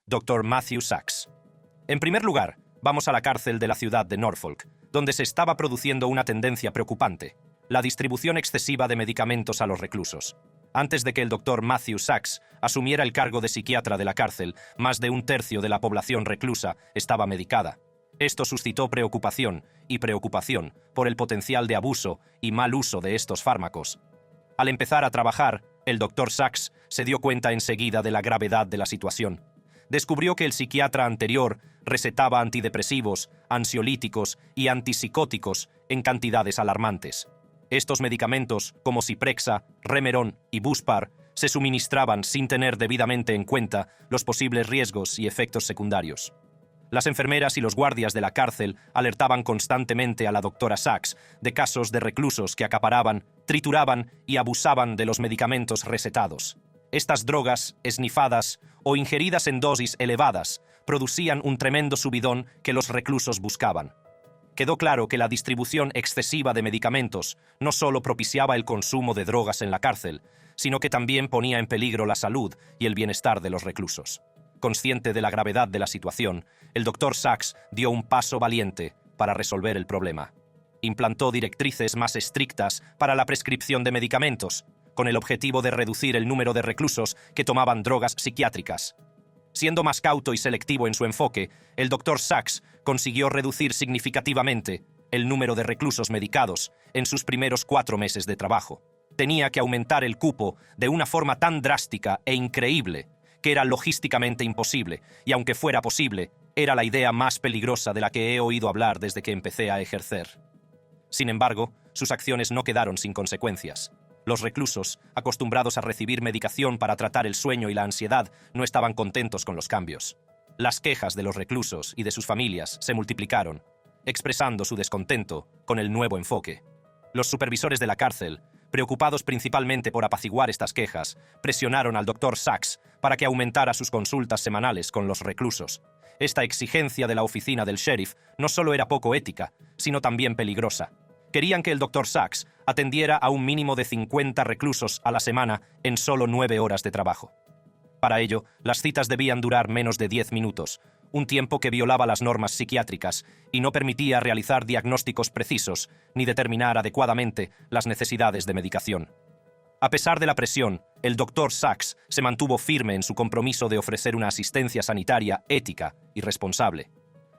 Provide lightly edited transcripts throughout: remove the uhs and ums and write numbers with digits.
Dr. Matthew Sachs. En primer lugar, vamos a la cárcel de la ciudad de Norfolk, donde se estaba produciendo una tendencia preocupante: la distribución excesiva de medicamentos a los reclusos. Antes de que el Dr. Matthew Sachs asumiera el cargo de psiquiatra de la cárcel, más de un tercio de la población reclusa estaba medicada. Esto suscitó preocupación por el potencial de abuso y mal uso de estos fármacos. Al empezar a trabajar, el Dr. Sachs se dio cuenta enseguida de la gravedad de la situación. Descubrió que el psiquiatra anterior recetaba antidepresivos, ansiolíticos y antipsicóticos en cantidades alarmantes. Estos medicamentos, como Zyprexa, Remeron y Buspar, se suministraban sin tener debidamente en cuenta los posibles riesgos y efectos secundarios. Las enfermeras y los guardias de la cárcel alertaban constantemente a la doctora Sachs de casos de reclusos que acaparaban, trituraban y abusaban de los medicamentos recetados. Estas drogas, esnifadas o ingeridas en dosis elevadas, producían un tremendo subidón que los reclusos buscaban. Quedó claro que la distribución excesiva de medicamentos no solo propiciaba el consumo de drogas en la cárcel, sino que también ponía en peligro la salud y el bienestar de los reclusos. Consciente de la gravedad de la situación, el Dr. Sachs dio un paso valiente para resolver el problema. Implantó directrices más estrictas para la prescripción de medicamentos, con el objetivo de reducir el número de reclusos que tomaban drogas psiquiátricas. Siendo más cauto y selectivo en su enfoque, el Dr. Sachs consiguió reducir significativamente el número de reclusos medicados en sus primeros 4 meses de trabajo. Tenía que aumentar el cupo de una forma tan drástica e increíble que era logísticamente imposible, y aunque fuera posible, era la idea más peligrosa de la que he oído hablar desde que empecé a ejercer. Sin embargo, sus acciones no quedaron sin consecuencias. Los reclusos, acostumbrados a recibir medicación para tratar el sueño y la ansiedad, no estaban contentos con los cambios. Las quejas de los reclusos y de sus familias se multiplicaron, expresando su descontento con el nuevo enfoque. Los supervisores de la cárcel, preocupados principalmente por apaciguar estas quejas, presionaron al Dr. Sachs para que aumentara sus consultas semanales con los reclusos. Esta exigencia de la oficina del sheriff no solo era poco ética, sino también peligrosa. Querían que el Dr. Sachs atendiera a un mínimo de 50 reclusos a la semana en solo 9 horas de trabajo. Para ello, las citas debían durar menos de 10 minutos, un tiempo que violaba las normas psiquiátricas y no permitía realizar diagnósticos precisos ni determinar adecuadamente las necesidades de medicación. A pesar de la presión, el Dr. Sachs se mantuvo firme en su compromiso de ofrecer una asistencia sanitaria ética y responsable.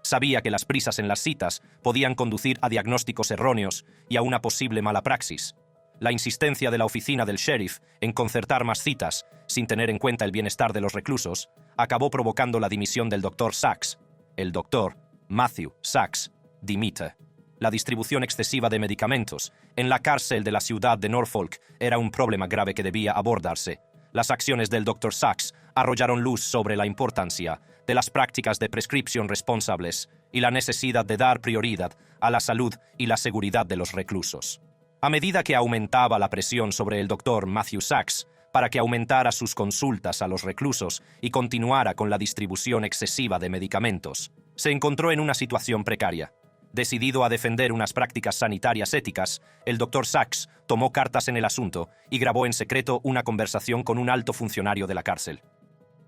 Sabía que las prisas en las citas podían conducir a diagnósticos erróneos y a una posible mala praxis. La insistencia de la oficina del sheriff en concertar más citas, sin tener en cuenta el bienestar de los reclusos, acabó provocando la dimisión del Dr. Sachs. El Dr. Matthew Sachs dimite. La distribución excesiva de medicamentos en la cárcel de la ciudad de Norfolk era un problema grave que debía abordarse. Las acciones del Dr. Sachs arrojaron luz sobre la importancia de las prácticas de prescripción responsables y la necesidad de dar prioridad a la salud y la seguridad de los reclusos. A medida que aumentaba la presión sobre el Dr. Matthew Sachs para que aumentara sus consultas a los reclusos y continuara con la distribución excesiva de medicamentos, se encontró en una situación precaria. Decidido a defender unas prácticas sanitarias éticas, el Dr. Sachs tomó cartas en el asunto y grabó en secreto una conversación con un alto funcionario de la cárcel.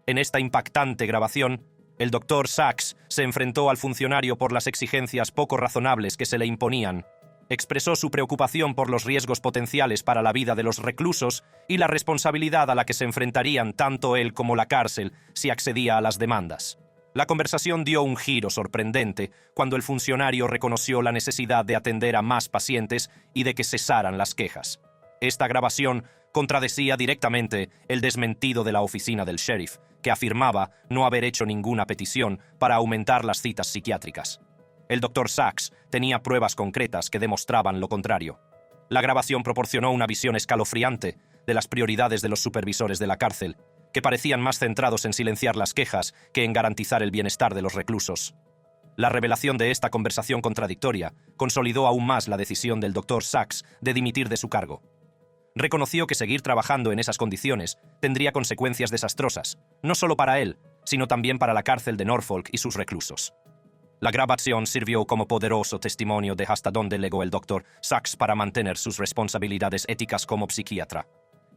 En esta impactante grabación, el Dr. Sachs se enfrentó al funcionario por las exigencias poco razonables que se le imponían. Expresó su preocupación por los riesgos potenciales para la vida de los reclusos y la responsabilidad a la que se enfrentarían tanto él como la cárcel si accedía a las demandas. La conversación dio un giro sorprendente cuando el funcionario reconoció la necesidad de atender a más pacientes y de que cesaran las quejas. Esta grabación contradecía directamente el desmentido de la oficina del sheriff, que afirmaba no haber hecho ninguna petición para aumentar las citas psiquiátricas. El Dr. Sachs tenía pruebas concretas que demostraban lo contrario. La grabación proporcionó una visión escalofriante de las prioridades de los supervisores de la cárcel, que parecían más centrados en silenciar las quejas que en garantizar el bienestar de los reclusos. La revelación de esta conversación contradictoria consolidó aún más la decisión del Dr. Sachs de dimitir de su cargo. Reconoció que seguir trabajando en esas condiciones tendría consecuencias desastrosas, no solo para él, sino también para la cárcel de Norfolk y sus reclusos. La grabación sirvió como poderoso testimonio de hasta dónde llegó el Dr. Sachs para mantener sus responsabilidades éticas como psiquiatra.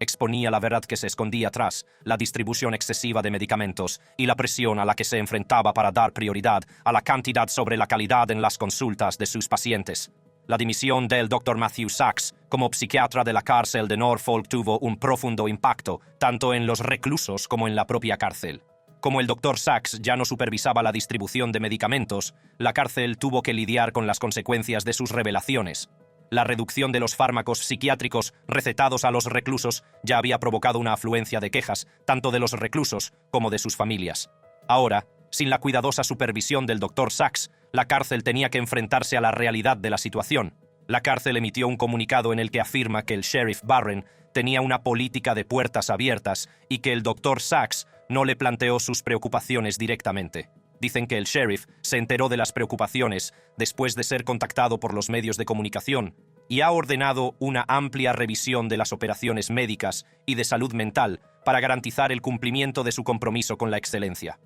Exponía la verdad que se escondía tras la distribución excesiva de medicamentos y la presión a la que se enfrentaba para dar prioridad a la cantidad sobre la calidad en las consultas de sus pacientes. La dimisión del Dr. Matthew Sachs como psiquiatra de la cárcel de Norfolk tuvo un profundo impacto, tanto en los reclusos como en la propia cárcel. Como el Dr. Sachs ya no supervisaba la distribución de medicamentos, la cárcel tuvo que lidiar con las consecuencias de sus revelaciones. La reducción de los fármacos psiquiátricos recetados a los reclusos ya había provocado una afluencia de quejas, tanto de los reclusos como de sus familias. Ahora, sin la cuidadosa supervisión del Dr. Sachs, la cárcel tenía que enfrentarse a la realidad de la situación. La cárcel emitió un comunicado en el que afirma que el sheriff Barren tenía una política de puertas abiertas y que el Dr. Sachs no le planteó sus preocupaciones directamente. Dicen que el sheriff se enteró de las preocupaciones después de ser contactado por los medios de comunicación y ha ordenado una amplia revisión de las operaciones médicas y de salud mental para garantizar el cumplimiento de su compromiso con la excelencia.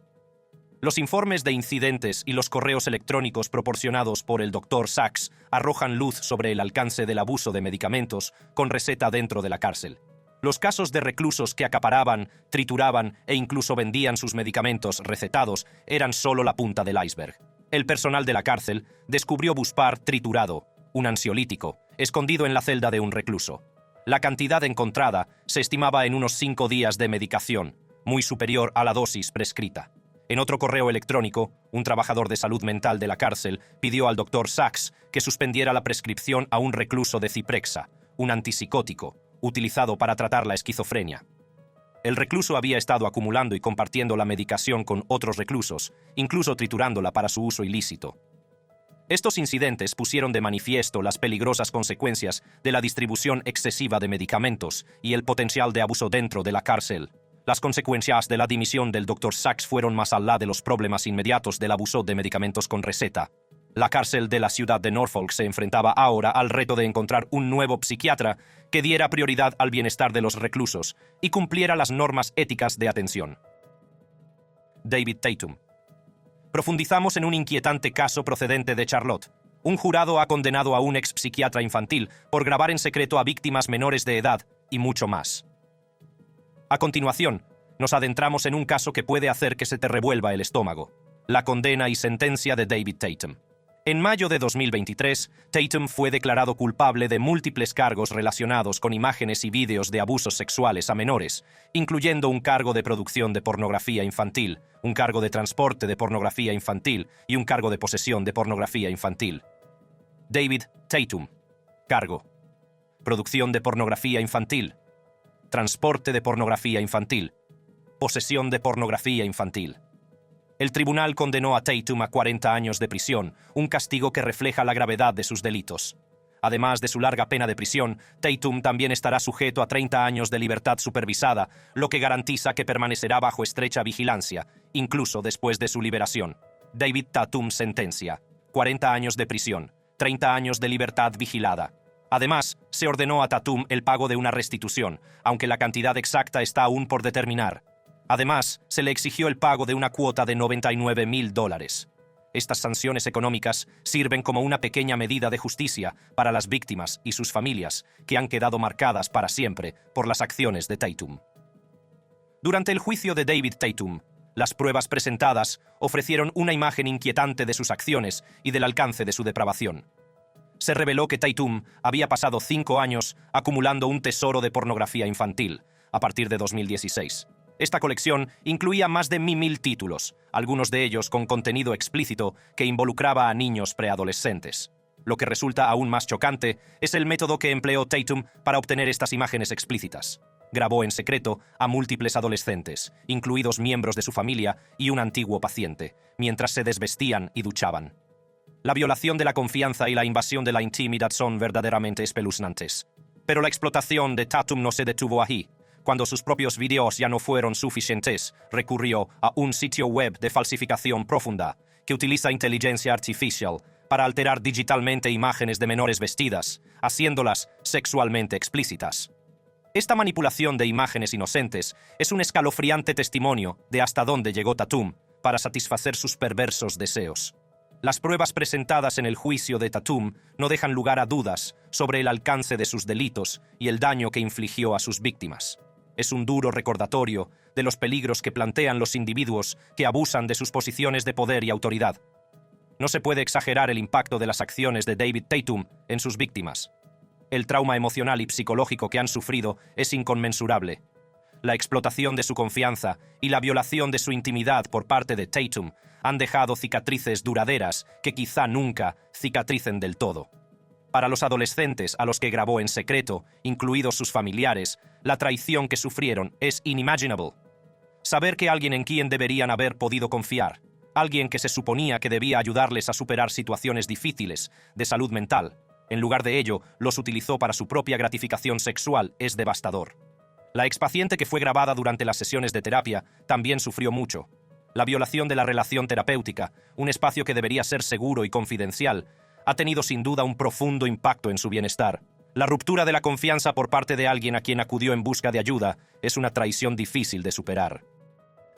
Los informes de incidentes y los correos electrónicos proporcionados por el Dr. Sachs arrojan luz sobre el alcance del abuso de medicamentos con receta dentro de la cárcel. Los casos de reclusos que acaparaban, trituraban e incluso vendían sus medicamentos recetados eran solo la punta del iceberg. El personal de la cárcel descubrió Buspar triturado, un ansiolítico, escondido en la celda de un recluso. La cantidad encontrada se estimaba en unos 5 días de medicación, muy superior a la dosis prescrita. En otro correo electrónico, un trabajador de salud mental de la cárcel pidió al Dr. Sachs que suspendiera la prescripción a un recluso de Ciprexa, un antipsicótico, utilizado para tratar la esquizofrenia. El recluso había estado acumulando y compartiendo la medicación con otros reclusos, incluso triturándola para su uso ilícito. Estos incidentes pusieron de manifiesto las peligrosas consecuencias de la distribución excesiva de medicamentos y el potencial de abuso dentro de la cárcel. Las consecuencias de la dimisión del Dr. Sachs fueron más allá de los problemas inmediatos del abuso de medicamentos con receta. La cárcel de la ciudad de Norfolk se enfrentaba ahora al reto de encontrar un nuevo psiquiatra que diera prioridad al bienestar de los reclusos y cumpliera las normas éticas de atención. David Tatum. Profundizamos en un inquietante caso procedente de Charlotte. Un jurado ha condenado a un ex psiquiatra infantil por grabar en secreto a víctimas menores de edad y mucho más. A continuación, nos adentramos en un caso que puede hacer que se te revuelva el estómago: la condena y sentencia de David Tatum. En mayo de 2023, Tatum fue declarado culpable de múltiples cargos relacionados con imágenes y vídeos de abusos sexuales a menores, incluyendo un cargo de producción de pornografía infantil, un cargo de transporte de pornografía infantil y un cargo de posesión de pornografía infantil. David Tatum. Cargo: producción de pornografía infantil, transporte de pornografía infantil, posesión de pornografía infantil. El tribunal condenó a Tatum a 40 años de prisión, un castigo que refleja la gravedad de sus delitos. Además de su larga pena de prisión, Tatum también estará sujeto a 30 años de libertad supervisada, lo que garantiza que permanecerá bajo estrecha vigilancia, incluso después de su liberación. David Tatum sentencia: 40 años de prisión, 30 años de libertad vigilada. Además, se ordenó a Tatum el pago de una restitución, aunque la cantidad exacta está aún por determinar. Además, se le exigió el pago de una cuota de $99,000. Estas sanciones económicas sirven como una pequeña medida de justicia para las víctimas y sus familias, que han quedado marcadas para siempre por las acciones de Tatum. Durante el juicio de David Tatum, las pruebas presentadas ofrecieron una imagen inquietante de sus acciones y del alcance de su depravación. Se reveló que Tatum había pasado 5 años acumulando un tesoro de pornografía infantil, a partir de 2016. Esta colección incluía más de 1,000 títulos, algunos de ellos con contenido explícito que involucraba a niños preadolescentes. Lo que resulta aún más chocante es el método que empleó Tatum para obtener estas imágenes explícitas. Grabó en secreto a múltiples adolescentes, incluidos miembros de su familia y un antiguo paciente, mientras se desvestían y duchaban. La violación de la confianza y la invasión de la intimidad son verdaderamente espeluznantes. Pero la explotación de Tatum no se detuvo ahí. Cuando sus propios videos ya no fueron suficientes, recurrió a un sitio web de falsificación profunda que utiliza inteligencia artificial para alterar digitalmente imágenes de menores vestidas, haciéndolas sexualmente explícitas. Esta manipulación de imágenes inocentes es un escalofriante testimonio de hasta dónde llegó Tatum para satisfacer sus perversos deseos. Las pruebas presentadas en el juicio de Tatum no dejan lugar a dudas sobre el alcance de sus delitos y el daño que infligió a sus víctimas. Es un duro recordatorio de los peligros que plantean los individuos que abusan de sus posiciones de poder y autoridad. No se puede exagerar el impacto de las acciones de David Tatum en sus víctimas. El trauma emocional y psicológico que han sufrido es inconmensurable. La explotación de su confianza y la violación de su intimidad por parte de Tatum han dejado cicatrices duraderas que quizá nunca cicatricen del todo. Para los adolescentes a los que grabó en secreto, incluidos sus familiares, la traición que sufrieron es inimaginable. Saber que alguien en quien deberían haber podido confiar, alguien que se suponía que debía ayudarles a superar situaciones difíciles de salud mental, en lugar de ello, los utilizó para su propia gratificación sexual, es devastador. La expaciente que fue grabada durante las sesiones de terapia también sufrió mucho. La violación de la relación terapéutica, un espacio que debería ser seguro y confidencial, ha tenido sin duda un profundo impacto en su bienestar. La ruptura de la confianza por parte de alguien a quien acudió en busca de ayuda es una traición difícil de superar.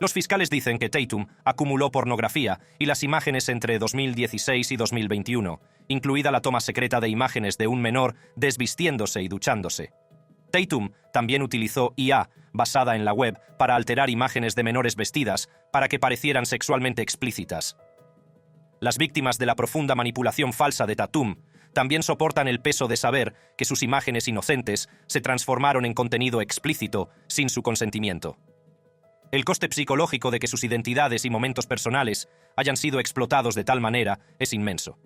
Los fiscales dicen que Tatum acumuló pornografía y las imágenes entre 2016 y 2021, incluida la toma secreta de imágenes de un menor desvistiéndose y duchándose. Tatum también utilizó IA, basada en la web, para alterar imágenes de menores vestidas para que parecieran sexualmente explícitas. Las víctimas de la profunda manipulación falsa de Tatum también soportan el peso de saber que sus imágenes inocentes se transformaron en contenido explícito sin su consentimiento. El coste psicológico de que sus identidades y momentos personales hayan sido explotados de tal manera es inmenso.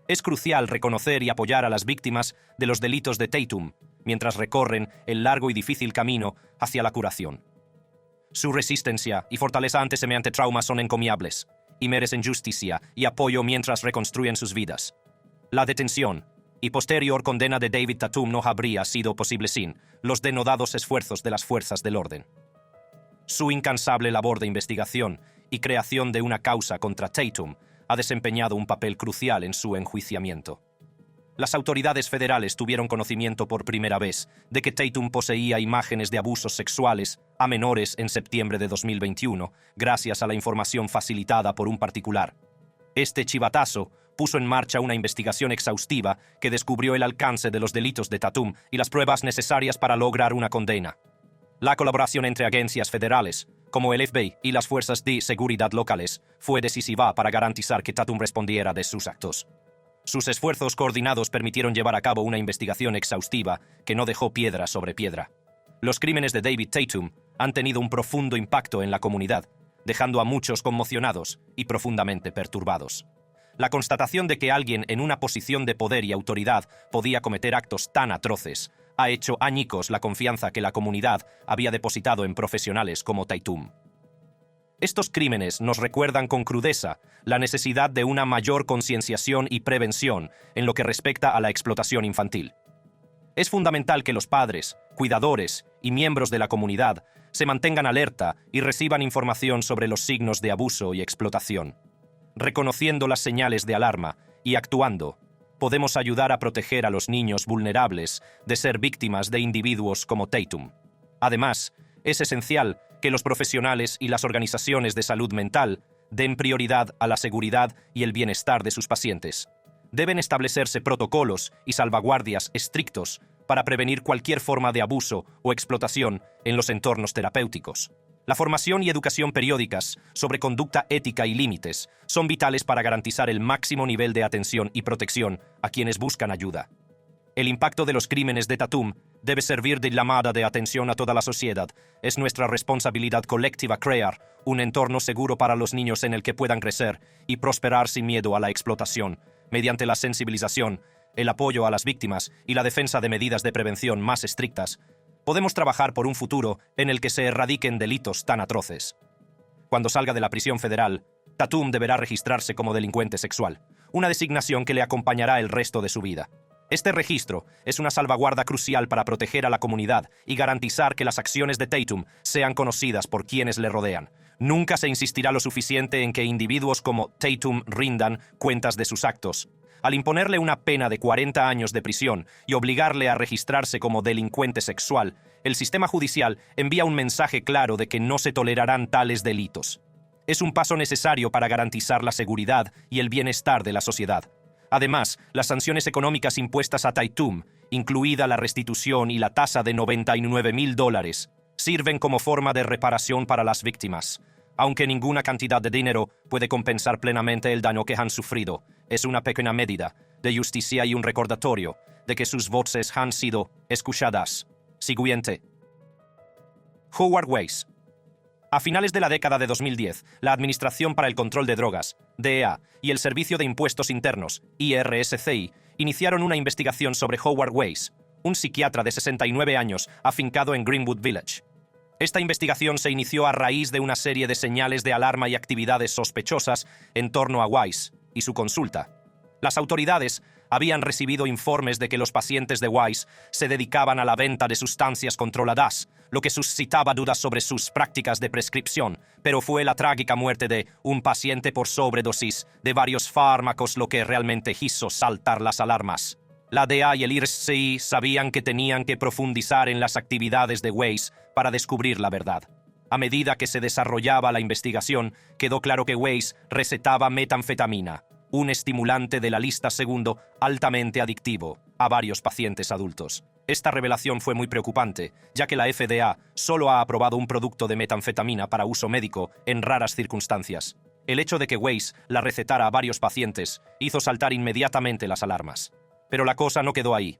Es crucial reconocer y apoyar a las víctimas de los delitos de Tatum, mientras recorren el largo y difícil camino hacia la curación. Su resistencia y fortaleza ante semejante trauma son encomiables, y merecen justicia y apoyo mientras reconstruyen sus vidas. La detención y posterior condena de David Tatum no habría sido posible sin los denodados esfuerzos de las fuerzas del orden. Su incansable labor de investigación y creación de una causa contra Tatum ha desempeñado un papel crucial en su enjuiciamiento. Las autoridades federales tuvieron conocimiento por primera vez de que Tatum poseía imágenes de abusos sexuales a menores en septiembre de 2021, gracias a la información facilitada por un particular. Este chivatazo puso en marcha una investigación exhaustiva que descubrió el alcance de los delitos de Tatum y las pruebas necesarias para lograr una condena. La colaboración entre agencias federales, como el FBI y las fuerzas de seguridad locales, fue decisiva para garantizar que Tatum respondiera de sus actos. Sus esfuerzos coordinados permitieron llevar a cabo una investigación exhaustiva que no dejó piedra sobre piedra. Los crímenes de David Tatum han tenido un profundo impacto en la comunidad, dejando a muchos conmocionados y profundamente perturbados. La constatación de que alguien en una posición de poder y autoridad podía cometer actos tan atroces ha hecho añicos la confianza que la comunidad había depositado en profesionales como Tatum. Estos crímenes nos recuerdan con crudeza la necesidad de una mayor concienciación y prevención en lo que respecta a la explotación infantil. Es fundamental que los padres, cuidadores y miembros de la comunidad se mantengan alerta y reciban información sobre los signos de abuso y explotación. Reconociendo las señales de alarma y actuando, podemos ayudar a proteger a los niños vulnerables de ser víctimas de individuos como Tatum. Además, es esencial que los profesionales y las organizaciones de salud mental den prioridad a la seguridad y el bienestar de sus pacientes. Deben establecerse protocolos y salvaguardias estrictos para prevenir cualquier forma de abuso o explotación en los entornos terapéuticos. La formación y educación periódicas sobre conducta ética y límites son vitales para garantizar el máximo nivel de atención y protección a quienes buscan ayuda. El impacto de los crímenes de Tatum debe servir de llamada de atención a toda la sociedad. Es nuestra responsabilidad colectiva crear un entorno seguro para los niños en el que puedan crecer y prosperar sin miedo a la explotación, mediante la sensibilización, el apoyo a las víctimas y la defensa de medidas de prevención más estrictas. Podemos trabajar por un futuro en el que se erradiquen delitos tan atroces. Cuando salga de la prisión federal, Tatum deberá registrarse como delincuente sexual, una designación que le acompañará el resto de su vida. Este registro es una salvaguarda crucial para proteger a la comunidad y garantizar que las acciones de Tatum sean conocidas por quienes le rodean. Nunca se insistirá lo suficiente en que individuos como Tatum rindan cuentas de sus actos. Al imponerle una pena de 40 años de prisión y obligarle a registrarse como delincuente sexual, el sistema judicial envía un mensaje claro de que no se tolerarán tales delitos. Es un paso necesario para garantizar la seguridad y el bienestar de la sociedad. Además, las sanciones económicas impuestas a Taitum, incluida la restitución y la tasa de $99.000, sirven como forma de reparación para las víctimas. Aunque ninguna cantidad de dinero puede compensar plenamente el daño que han sufrido, es una pequeña medida de justicia y un recordatorio de que sus voces han sido escuchadas. Siguiente. Howard Weiss. A finales de la década de 2010, la Administración para el Control de Drogas, DEA, y el Servicio de Impuestos Internos, IRSCI, iniciaron una investigación sobre Howard Weiss, un psiquiatra de 69 años afincado en Greenwood Village. Esta investigación se inició a raíz de una serie de señales de alarma y actividades sospechosas en torno a Weiss y su consulta. Las autoridades habían recibido informes de que los pacientes de Weiss se dedicaban a la venta de sustancias controladas, lo que suscitaba dudas sobre sus prácticas de prescripción, pero fue la trágica muerte de un paciente por sobredosis de varios fármacos lo que realmente hizo saltar las alarmas. La DEA y el IRSCI sabían que tenían que profundizar en las actividades de Weiss para descubrir la verdad. A medida que se desarrollaba la investigación, quedó claro que Weiss recetaba metanfetamina, un estimulante de la lista segundo altamente adictivo, a varios pacientes adultos. Esta revelación fue muy preocupante, ya que la FDA solo ha aprobado un producto de metanfetamina para uso médico en raras circunstancias. El hecho de que Weiss la recetara a varios pacientes hizo saltar inmediatamente las alarmas. Pero la cosa no quedó ahí.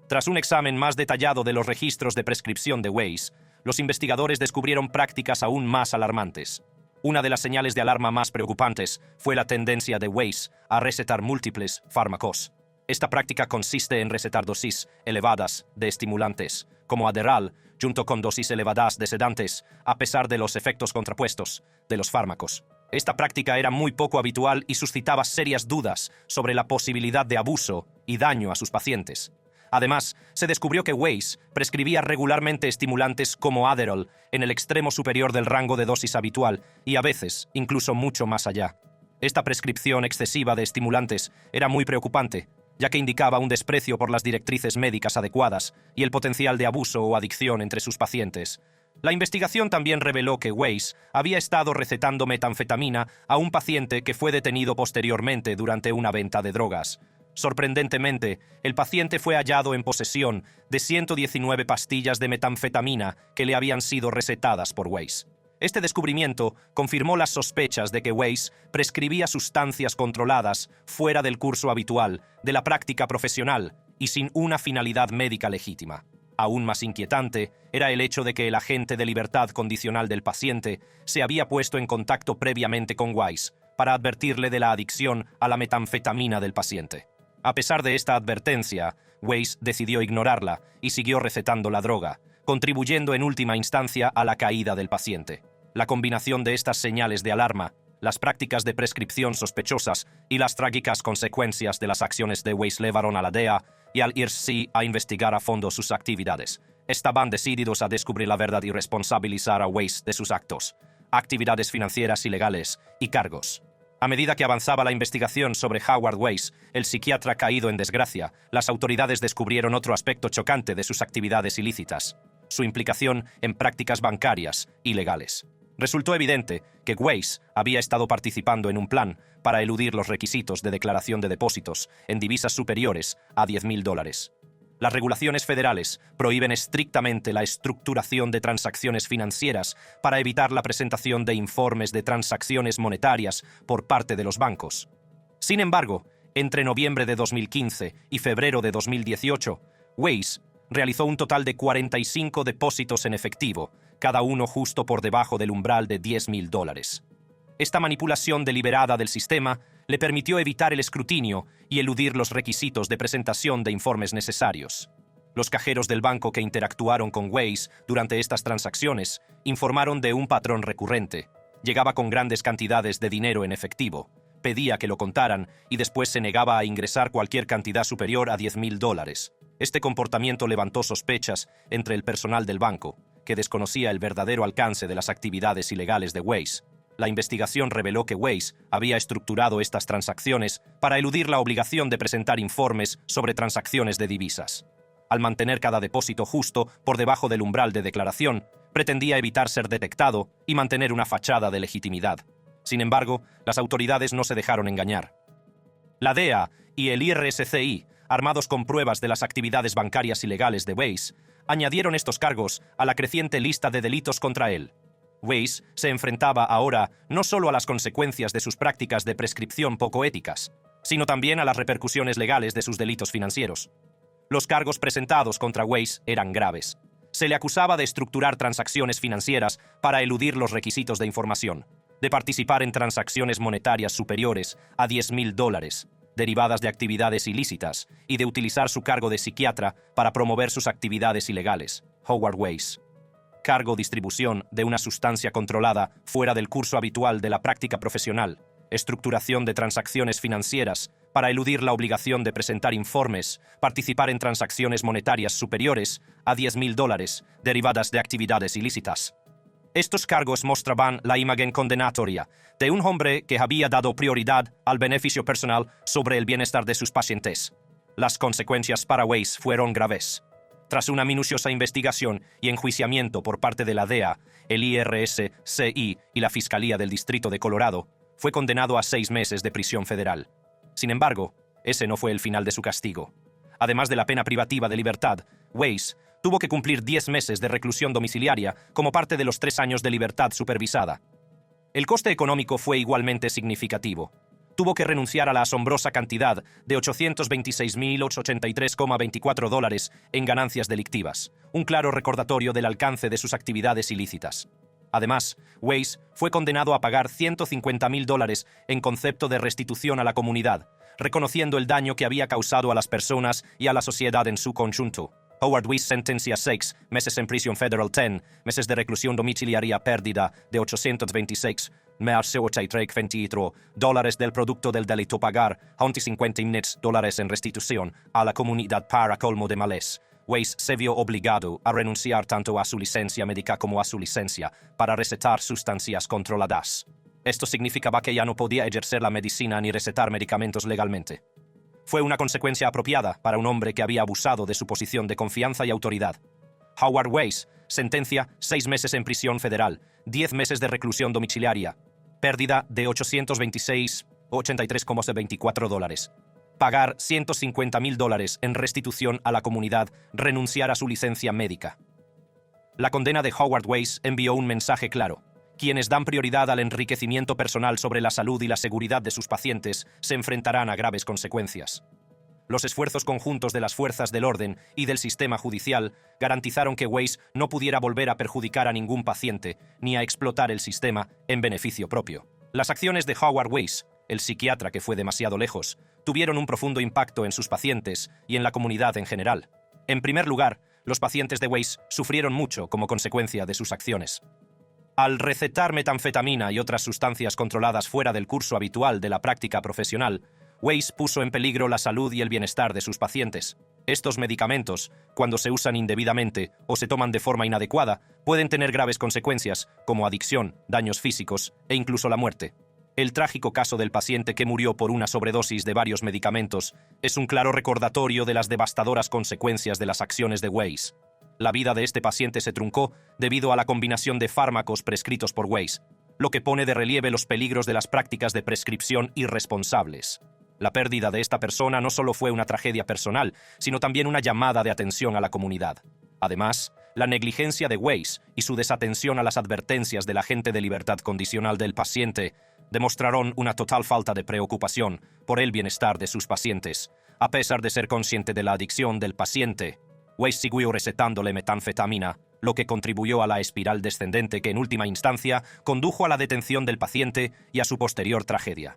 Tras un examen más detallado de los registros de prescripción de Weiss, los investigadores descubrieron prácticas aún más alarmantes. Una de las señales de alarma más preocupantes fue la tendencia de Weiss a recetar múltiples fármacos. Esta práctica consiste en recetar dosis elevadas de estimulantes, como Adderall, junto con dosis elevadas de sedantes, a pesar de los efectos contrapuestos de los fármacos. Esta práctica era muy poco habitual y suscitaba serias dudas sobre la posibilidad de abuso y daño a sus pacientes. Además, se descubrió que Weiss prescribía regularmente estimulantes como Adderall en el extremo superior del rango de dosis habitual y a veces incluso mucho más allá. Esta prescripción excesiva de estimulantes era muy preocupante, ya que indicaba un desprecio por las directrices médicas adecuadas y el potencial de abuso o adicción entre sus pacientes. La investigación también reveló que Weiss había estado recetando metanfetamina a un paciente que fue detenido posteriormente durante una venta de drogas. Sorprendentemente, el paciente fue hallado en posesión de 119 pastillas de metanfetamina que le habían sido recetadas por Weiss. Este descubrimiento confirmó las sospechas de que Weiss prescribía sustancias controladas fuera del curso habitual de la práctica profesional y sin una finalidad médica legítima. Aún más inquietante era el hecho de que el agente de libertad condicional del paciente se había puesto en contacto previamente con Weiss para advertirle de la adicción a la metanfetamina del paciente. A pesar de esta advertencia, Weiss decidió ignorarla y siguió recetando la droga, contribuyendo en última instancia a la caída del paciente. La combinación de estas señales de alarma, las prácticas de prescripción sospechosas y las trágicas consecuencias de las acciones de Weiss llevaron a la DEA y al IRSCI a investigar a fondo sus actividades. Estaban decididos a descubrir la verdad y responsabilizar a Weiss de sus actos, actividades financieras ilegales y cargos. A medida que avanzaba la investigación sobre Howard Weiss, el psiquiatra caído en desgracia, las autoridades descubrieron otro aspecto chocante de sus actividades ilícitas: su implicación en prácticas bancarias ilegales. Resultó evidente que Weiss había estado participando en un plan para eludir los requisitos de declaración de depósitos en divisas superiores a $10.000. Las regulaciones federales prohíben estrictamente la estructuración de transacciones financieras para evitar la presentación de informes de transacciones monetarias por parte de los bancos. Sin embargo, entre noviembre de 2015 y febrero de 2018, Weiss realizó un total de 45 depósitos en efectivo, cada uno justo por debajo del umbral de $10.000. Esta manipulación deliberada del sistema le permitió evitar el escrutinio y eludir los requisitos de presentación de informes necesarios. Los cajeros del banco que interactuaron con Weiss durante estas transacciones informaron de un patrón recurrente. Llegaba con grandes cantidades de dinero en efectivo, pedía que lo contaran y después se negaba a ingresar cualquier cantidad superior a $10.000. Este comportamiento levantó sospechas entre el personal del banco, que desconocía el verdadero alcance de las actividades ilegales de Weiss. La investigación reveló que Weiss había estructurado estas transacciones para eludir la obligación de presentar informes sobre transacciones de divisas. Al mantener cada depósito justo por debajo del umbral de declaración, pretendía evitar ser detectado y mantener una fachada de legitimidad. Sin embargo, las autoridades no se dejaron engañar. La DEA y el IRSCI, armados con pruebas de las actividades bancarias ilegales de Weiss, añadieron estos cargos a la creciente lista de delitos contra él. Weiss se enfrentaba ahora no solo a las consecuencias de sus prácticas de prescripción poco éticas, sino también a las repercusiones legales de sus delitos financieros. Los cargos presentados contra Weiss eran graves. Se le acusaba de estructurar transacciones financieras para eludir los requisitos de información, de participar en transacciones monetarias superiores a $10,000, derivadas de actividades ilícitas, y de utilizar su cargo de psiquiatra para promover sus actividades ilegales. Howard Weiss. Cargo distribución de una sustancia controlada fuera del curso habitual de la práctica profesional. Estructuración de transacciones financieras para eludir la obligación de presentar informes, participar en transacciones monetarias superiores a $10,000, derivadas de actividades ilícitas. Estos cargos mostraban la imagen condenatoria de un hombre que había dado prioridad al beneficio personal sobre el bienestar de sus pacientes. Las consecuencias para Weiss fueron graves. Tras una minuciosa investigación y enjuiciamiento por parte de la DEA, el IRSCI y la Fiscalía del Distrito de Colorado, fue condenado a 6 meses de prisión federal. Sin embargo, ese no fue el final de su castigo. Además de la pena privativa de libertad, Weiss tuvo que cumplir 10 meses de reclusión domiciliaria como parte de los 3 años de libertad supervisada. El coste económico fue igualmente significativo. Tuvo que renunciar a la asombrosa cantidad de $826,883,24 en ganancias delictivas, un claro recordatorio del alcance de sus actividades ilícitas. Además, Weiss fue condenado a pagar $150,000 en concepto de restitución a la comunidad, reconociendo el daño que había causado a las personas y a la sociedad en su conjunto. Howard Weiss sentencia 6 meses en prisión federal, 10 meses de reclusión domiciliaria, pérdida de $826,823 del producto del delito, pagar $150,000 en restitución a la comunidad para colmo de males. Weiss se vio obligado a renunciar tanto a su licencia médica como a su licencia para recetar sustancias controladas. Esto significaba que ya no podía ejercer la medicina ni recetar medicamentos legalmente. Fue una consecuencia apropiada para un hombre que había abusado de su posición de confianza y autoridad. Howard Weiss sentencia 6 meses en prisión federal, 10 meses de reclusión domiciliaria, pérdida de $826,823,24. Pagar $150,000 en restitución a la comunidad, renunciar a su licencia médica. La condena de Howard Weiss envió un mensaje claro. Quienes dan prioridad al enriquecimiento personal sobre la salud y la seguridad de sus pacientes se enfrentarán a graves consecuencias. Los esfuerzos conjuntos de las fuerzas del orden y del sistema judicial garantizaron que Weiss no pudiera volver a perjudicar a ningún paciente ni a explotar el sistema en beneficio propio. Las acciones de Howard Weiss, el psiquiatra que fue demasiado lejos, tuvieron un profundo impacto en sus pacientes y en la comunidad en general. En primer lugar, los pacientes de Weiss sufrieron mucho como consecuencia de sus acciones. Al recetar metanfetamina y otras sustancias controladas fuera del curso habitual de la práctica profesional, Weiss puso en peligro la salud y el bienestar de sus pacientes. Estos medicamentos, cuando se usan indebidamente o se toman de forma inadecuada, pueden tener graves consecuencias, como adicción, daños físicos e incluso la muerte. El trágico caso del paciente que murió por una sobredosis de varios medicamentos es un claro recordatorio de las devastadoras consecuencias de las acciones de Weiss. La vida de este paciente se truncó debido a la combinación de fármacos prescritos por Weiss, lo que pone de relieve los peligros de las prácticas de prescripción irresponsables. La pérdida de esta persona no solo fue una tragedia personal, sino también una llamada de atención a la comunidad. Además, la negligencia de Weiss y su desatención a las advertencias del agente de libertad condicional del paciente demostraron una total falta de preocupación por el bienestar de sus pacientes. A pesar de ser consciente de la adicción del paciente, Weiss siguió recetándole metanfetamina, lo que contribuyó a la espiral descendente que en última instancia condujo a la detención del paciente y a su posterior tragedia.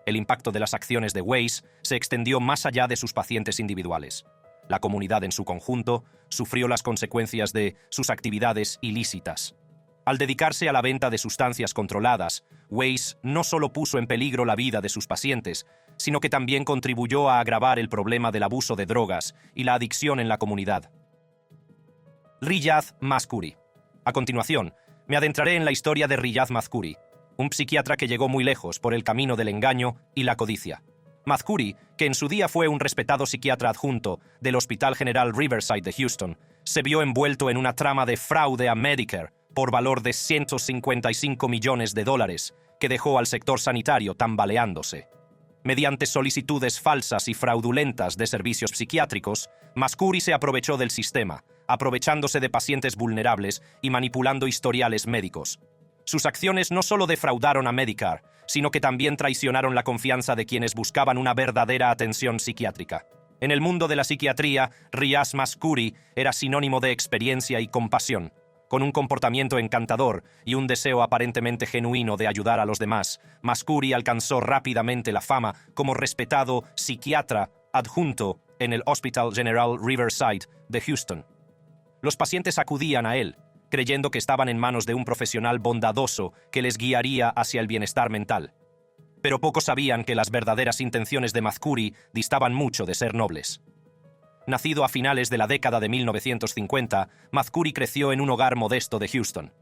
El impacto de las acciones de Weiss se extendió más allá de sus pacientes individuales. La comunidad en su conjunto sufrió las consecuencias de sus actividades ilícitas. Al dedicarse a la venta de sustancias controladas, Weiss no solo puso en peligro la vida de sus pacientes, sino que también contribuyó a agravar el problema del abuso de drogas y la adicción en la comunidad. Riyad Mazkuri. A continuación, me adentraré en la historia de Riyad Mazkuri, un psiquiatra que llegó muy lejos por el camino del engaño y la codicia. Mazkuri, que en su día fue un respetado psiquiatra adjunto del Hospital General Riverside de Houston, se vio envuelto en una trama de fraude a Medicare por valor de $155 millones que dejó al sector sanitario tambaleándose. Mediante solicitudes falsas y fraudulentas de servicios psiquiátricos, Mascuri se aprovechó del sistema, aprovechándose de pacientes vulnerables y manipulando historiales médicos. Sus acciones no solo defraudaron a Medicare, sino que también traicionaron la confianza de quienes buscaban una verdadera atención psiquiátrica. En el mundo de la psiquiatría, Riaz Mascuri era sinónimo de experiencia y compasión. Con un comportamiento encantador y un deseo aparentemente genuino de ayudar a los demás, Mascuri alcanzó rápidamente la fama como respetado psiquiatra adjunto en el Hospital General Riverside de Houston. Los pacientes acudían a él, creyendo que estaban en manos de un profesional bondadoso que les guiaría hacia el bienestar mental. Pero pocos sabían que las verdaderas intenciones de Mascuri distaban mucho de ser nobles. Nacido a finales de la década de 1950, Mascuri creció en un hogar modesto de Houston.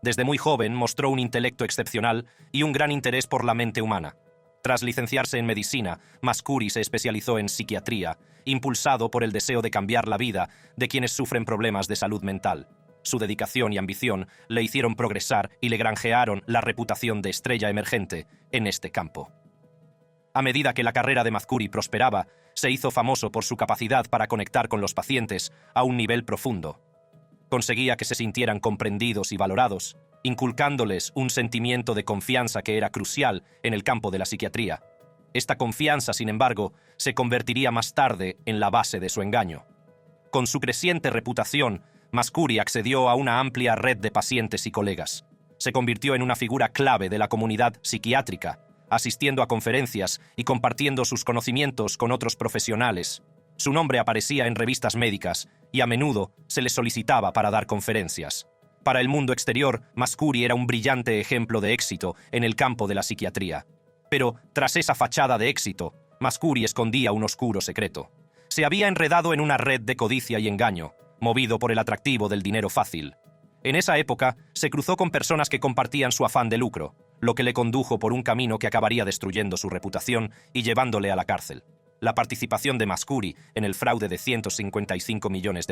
Desde muy joven mostró un intelecto excepcional y un gran interés por la mente humana. Tras licenciarse en medicina, Mascuri se especializó en psiquiatría, impulsado por el deseo de cambiar la vida de quienes sufren problemas de salud mental. Su dedicación y ambición le hicieron progresar y le granjearon la reputación de estrella emergente en este campo. A medida que la carrera de Mascuri prosperaba, se hizo famoso por su capacidad para conectar con los pacientes a un nivel profundo. Conseguía que se sintieran comprendidos y valorados, inculcándoles un sentimiento de confianza que era crucial en el campo de la psiquiatría. Esta confianza, sin embargo, se convertiría más tarde en la base de su engaño. Con su creciente reputación, Mascuri accedió a una amplia red de pacientes y colegas. Se convirtió en una figura clave de la comunidad psiquiátrica, asistiendo a conferencias y compartiendo sus conocimientos con otros profesionales. Su nombre aparecía en revistas médicas y a menudo se le solicitaba para dar conferencias. Para el mundo exterior, Mascuri era un brillante ejemplo de éxito en el campo de la psiquiatría. Pero, tras esa fachada de éxito, Mascuri escondía un oscuro secreto. Se había enredado en una red de codicia y engaño, movido por el atractivo del dinero fácil. En esa época, se cruzó con personas que compartían su afán de lucro, lo que le condujo por un camino que acabaría destruyendo su reputación y llevándole a la cárcel. La participación de Mascuri en el fraude de $155 millones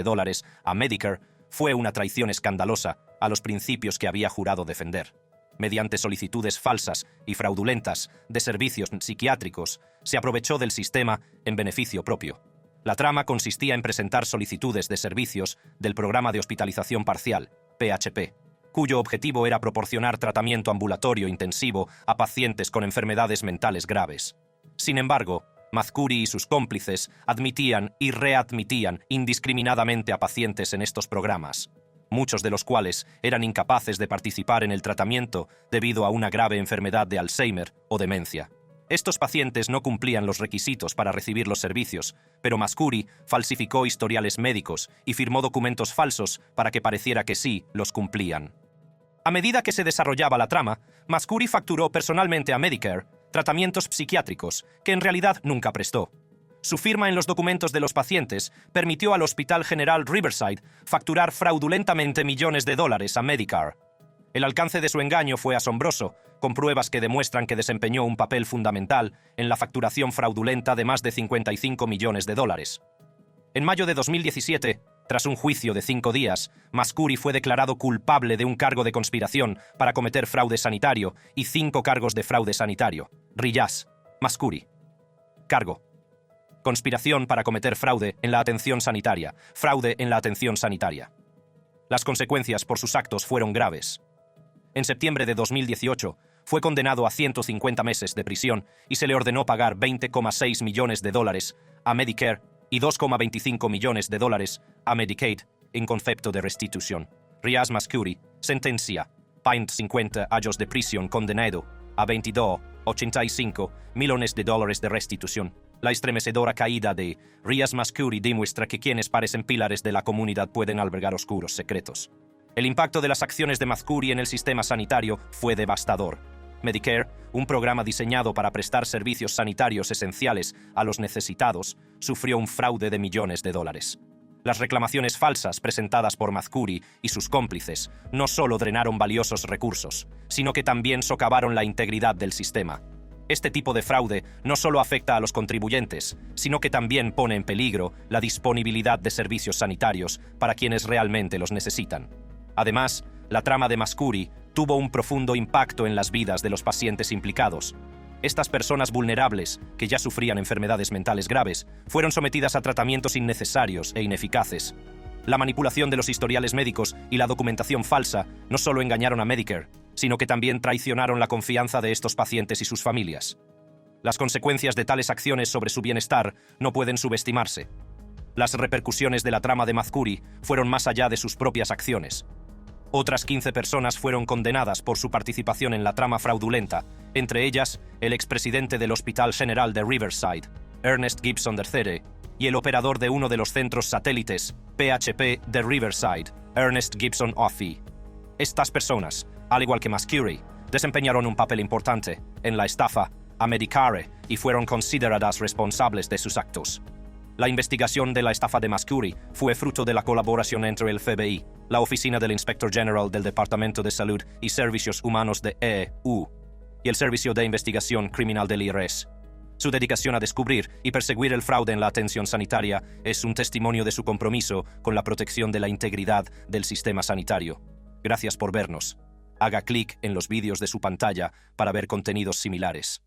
a Medicare fue una traición escandalosa a los principios que había jurado defender. Mediante solicitudes falsas y fraudulentas de servicios psiquiátricos, se aprovechó del sistema en beneficio propio. La trama consistía en presentar solicitudes de servicios del Programa de Hospitalización Parcial, PHP, cuyo objetivo era proporcionar tratamiento ambulatorio intensivo a pacientes con enfermedades mentales graves. Sin embargo, Mascuri y sus cómplices admitían y readmitían indiscriminadamente a pacientes en estos programas, muchos de los cuales eran incapaces de participar en el tratamiento debido a una grave enfermedad de Alzheimer o demencia. Estos pacientes no cumplían los requisitos para recibir los servicios, pero Mascuri falsificó historiales médicos y firmó documentos falsos para que pareciera que sí los cumplían. A medida que se desarrollaba la trama, Mascuri facturó personalmente a Medicare tratamientos psiquiátricos que en realidad nunca prestó. Su firma en los documentos de los pacientes permitió al Hospital General Riverside facturar fraudulentamente millones de dólares a Medicare. El alcance de su engaño fue asombroso, con pruebas que demuestran que desempeñó un papel fundamental en la facturación fraudulenta de más de $55 millones. En mayo de 2017, tras un juicio de 5 días, Mascuri fue declarado culpable de un cargo de conspiración para cometer fraude sanitario y 5 cargos de fraude sanitario. Riaz Mascuri. Cargo: conspiración para cometer fraude en la atención sanitaria. Fraude en la atención sanitaria. Las consecuencias por sus actos fueron graves. En septiembre de 2018, fue condenado a 150 meses de prisión y se le ordenó pagar $20,6 millones a Medicare y $2,25 millones a Medicaid en concepto de restitución. Riaz Mascuri, sentencia: 50 años de prisión, condenado a $22,85 millones de restitución. La estremecedora caída de Riaz Mascuri demuestra que quienes parecen pilares de la comunidad pueden albergar oscuros secretos. El impacto de las acciones de Mascuri en el sistema sanitario fue devastador. Medicare, un programa diseñado para prestar servicios sanitarios esenciales a los necesitados, sufrió un fraude de millones de dólares. Las reclamaciones falsas presentadas por Mascuri y sus cómplices no solo drenaron valiosos recursos, sino que también socavaron la integridad del sistema. Este tipo de fraude no solo afecta a los contribuyentes, sino que también pone en peligro la disponibilidad de servicios sanitarios para quienes realmente los necesitan. Además, la trama de Mascuri tuvo un profundo impacto en las vidas de los pacientes implicados. Estas personas vulnerables, que ya sufrían enfermedades mentales graves, fueron sometidas a tratamientos innecesarios e ineficaces. La manipulación de los historiales médicos y la documentación falsa no solo engañaron a Medicare, sino que también traicionaron la confianza de estos pacientes y sus familias. Las consecuencias de tales acciones sobre su bienestar no pueden subestimarse. Las repercusiones de la trama de Mazkuri fueron más allá de sus propias acciones. Otras 15 personas fueron condenadas por su participación en la trama fraudulenta, entre ellas el expresidente del Hospital General de Riverside, Ernest Gibson III, y el operador de uno de los centros satélites, PHP, de Riverside, Ernest Gibson Offee. Estas personas, al igual que Mazkuri, desempeñaron un papel importante en la estafa a Medicare y fueron consideradas responsables de sus actos. La investigación de la estafa de Mazkuri fue fruto de la colaboración entre el FBI, la Oficina del Inspector General del Departamento de Salud y Servicios Humanos de EU, y el Servicio de Investigación Criminal del IRS. Su dedicación a descubrir y perseguir el fraude en la atención sanitaria es un testimonio de su compromiso con la protección de la integridad del sistema sanitario. Gracias por vernos. Haga clic en los vídeos de su pantalla para ver contenidos similares.